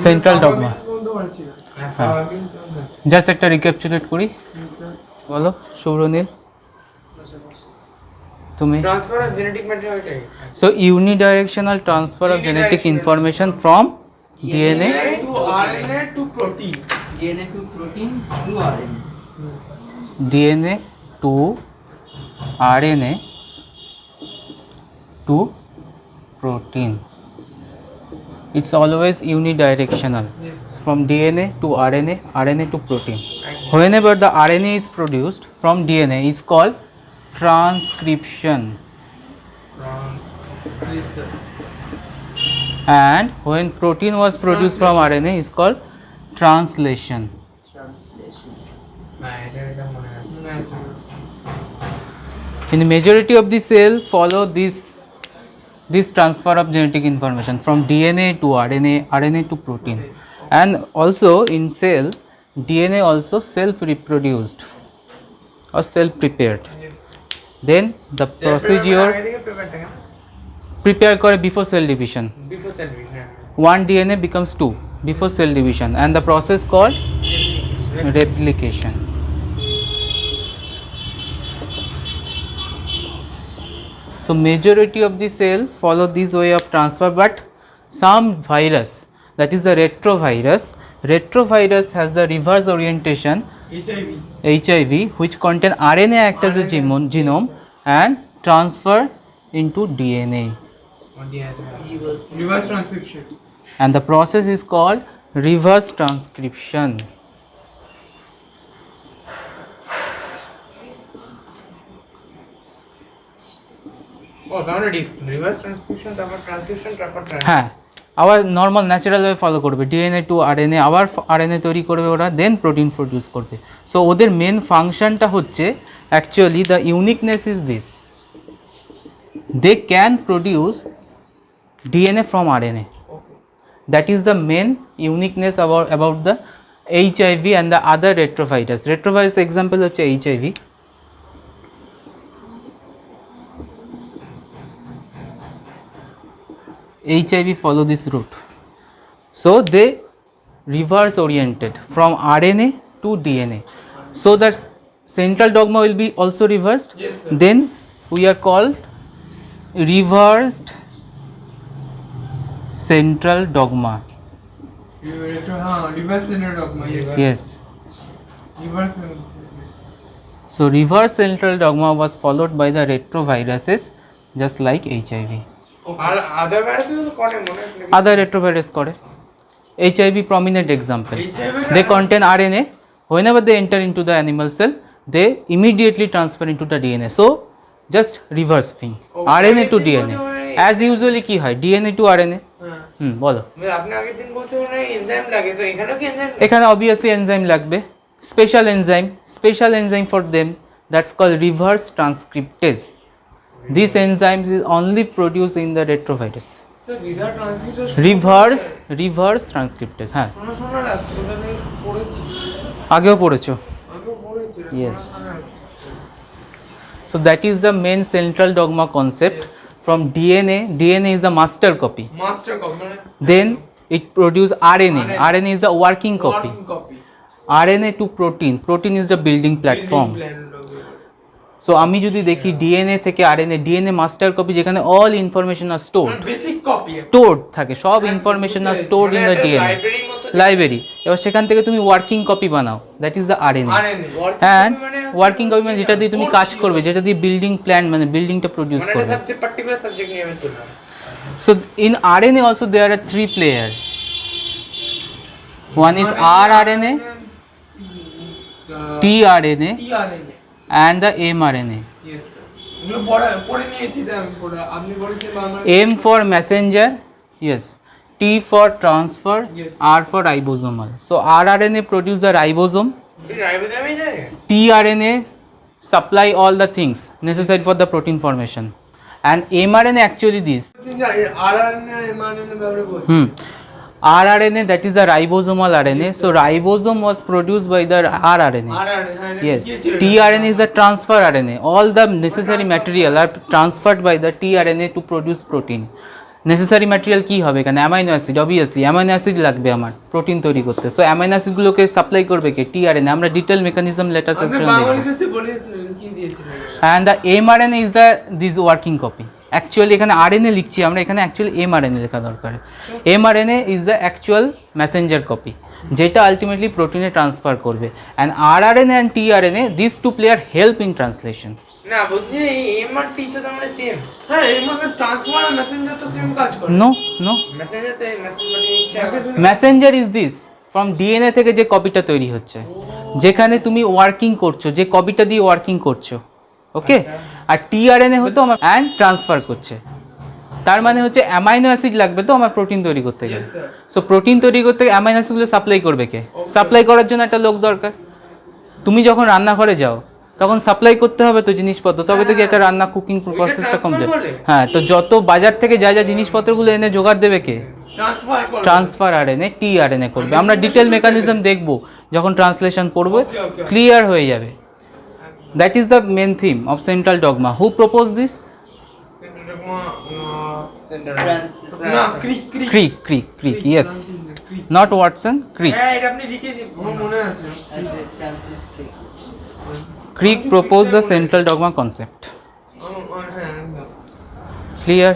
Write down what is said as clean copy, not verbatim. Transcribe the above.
Central dogma just একটা রিক্যাপচুলেট করি, বলো শুভ্রনীল তুমি। Transfer of genetic material. So unidirectional transfer of genetic information from DNA To RNA to protein. DNA to protein to RNA. DNA to RNA to protein. It's always unidirectional. From DNA to RNA, RNA to protein. Whenever the RNA is produced from DNA, is called transcription. And when protein was produced from RNA, is called translation. In the majority of the cell follow this transfer of genetic information from DNA to RNA, RNA to protein. And also in cell, DNA also self reproduced or self prepared. Then the procedure prepare kore before cell division. Before cell division. One DNA becomes two before cell division, and the process called replication. So majority of the cell follow this way of transfer, but some virus, that is the retrovirus has the reverse orientation, HIV, which contain RNA act as a genome and transfer into DNA. Reverse transcription. And the process is called reverse transcription. Oh, already reverse transcription, তারপর transcription, তারপর হ্যাঁ, আবার normal natural way follow করবে, DNA to RNA, আবার RNA তৈরি করবে ওরা, then protein produce করবে। সো ওদের মেন ফাংশনটা হচ্ছে, actually the uniqueness is this, they can produce DNA from RNA. That is the main uniqueness about the HIV and the other retrovirus. Retrovirus example হচ্ছে HIV. HIV follow this route. So they reverse oriented from RNA to DNA. So that central dogma will be also reversed. Yes, sir. Then we are called reversed central dogma. Reverse central dogma. Yes. Reverse. So reverse central dogma was followed by the retroviruses, just like HIV. R other virus করে মনে হয়। Other retrovirus করে। HIV prominent example. They contain RNA. Whenever they enter into the animal cell, they immediately transfer into the DNA. So just reverse thing. RNA to DNA. As usually কি হয়, DNA to RNA. বলো। আপনি আগের দিন বলতে মানে enzyme লাগে, তো এখানেও কি এনজাইম? এখানে obviously enzyme লাগবে, special enzyme for them, that's called reverse transcriptase. This enzyme is only produced in the retrovirus. Sir reverse transcription reverse transcriptase, হ্যাঁ শোনা লাগছে, ওখানে পড়েছি, আগেও পড়েছো। Yes. So that is the main central dogma concept. From DNA is the master copy. Then it produce RNA is the working copy. RNA to protein is the building platform. So আমি যদি দেখি DNA থেকে RNA, DNA master copy, যেখানে all information are stored থাকে, সব information are stored in the DNA library. এবার সেখান থেকে তুমি ওয়ার্কিং কপি বানাও, that is the RNA. And working copy মানে যেটা দিয়ে তুমি কাজ করবে, যেটা দিয়ে বিল্ডিং প্ল্যান মানে বিল্ডিংটা প্রডিউস করবে। So in RNA also there are 3 player, one is rRNA, tRNA and the mRNA. Yes sir. পড়ে নিয়েছি আপনি বলেছেন M for messenger, yes. T for transfer, yes. R for ribosomal. So rRNA produce the ribosome. রাইবোজোমে যায়। tRNA supply all the things necessary for the protein formation. And mRNA actually this. rRNA mRNA ব্যবহার করছি। rRNA, that is the ribosomal RNA. So ribosome was produced by the rRNA. Yes. tRNA is the transfer RNA. All the necessary material are transferred by the tRNA to produce protein. Necessary material কী হবে এখানে? Amino acid, obviously amino acid লাগবে আমার protein তৈরি করতে। So amino অ্যাসিডগুলোকে supply করবে কে? টিআরএনএ। আমরা ডিটেল মেকানিজম লেটার সেকশনে দেখব। And the mRNA is the this working copy. Actually এখানে আরএনএ লিখছি আমরা, এখানে অ্যাকচুয়ালি এমআরএনএ লেখা দরকার। MRNA is the actual messenger copy, যেটা আলটিমেটলি প্রোটিনে ট্রান্সফার করবে। And rRNA and tRNA this two play আর হেল্প ইন ট্রান্সলেশন। না বলছি এই এম আর টি তো আমরা সেম। হ্যাঁ এম আর ট্রান্সফার আর মেসেঞ্জার তো সেম কাজ করে। নো নো, মেসেঞ্জার তো message Messenger is this from DNA থেকে যে কপিটা তৈরি হচ্ছে, যেখানে তুমি ওয়ার্কিং করছো, যে কপিটা দিয়ে ওয়ার্কিং করছো, ওকে। আর টিআরএনএ হতো আমার অ্যান্ড ট্রান্সফার করছে। তার মানে হচ্ছে অ্যামাইনো অ্যাসিড লাগবে তো আমার প্রোটিন তৈরি করতে গেলে। সো প্রোটিন তৈরি করতে গেলে অ্যামাইনো অ্যাসিডগুলো সাপ্লাই করবে কে? সাপ্লাই করার জন্য একটা লোক দরকার। তুমি যখন রান্নাঘরে যাও তখন সাপ্লাই করতে হবে তো জিনিসপত্র, তবে তো কি একটা রান্না কুকিং প্রসেসটা কমপ্লিট। হ্যাঁ, তো যত বাজার থেকে যা যা জিনিসপত্রগুলো এনে জোগাড় দেবে কে? ট্রান্সফার আরএনএ, টিআরএনএ করবে। আমরা ডিটেল মেকানিজম দেখব যখন ট্রান্সলেশন পড়বো, ক্লিয়ার হয়ে যাবে। That is the main theme of central dogma. Who propose this? Crick, yes, not Watson, Crick. হ্যাঁ এটা আপনি লিখেছি, আমার মনে আছে। Francis Crick. Crick proposed the central dogma concept. হ্যাঁ একদম Clear?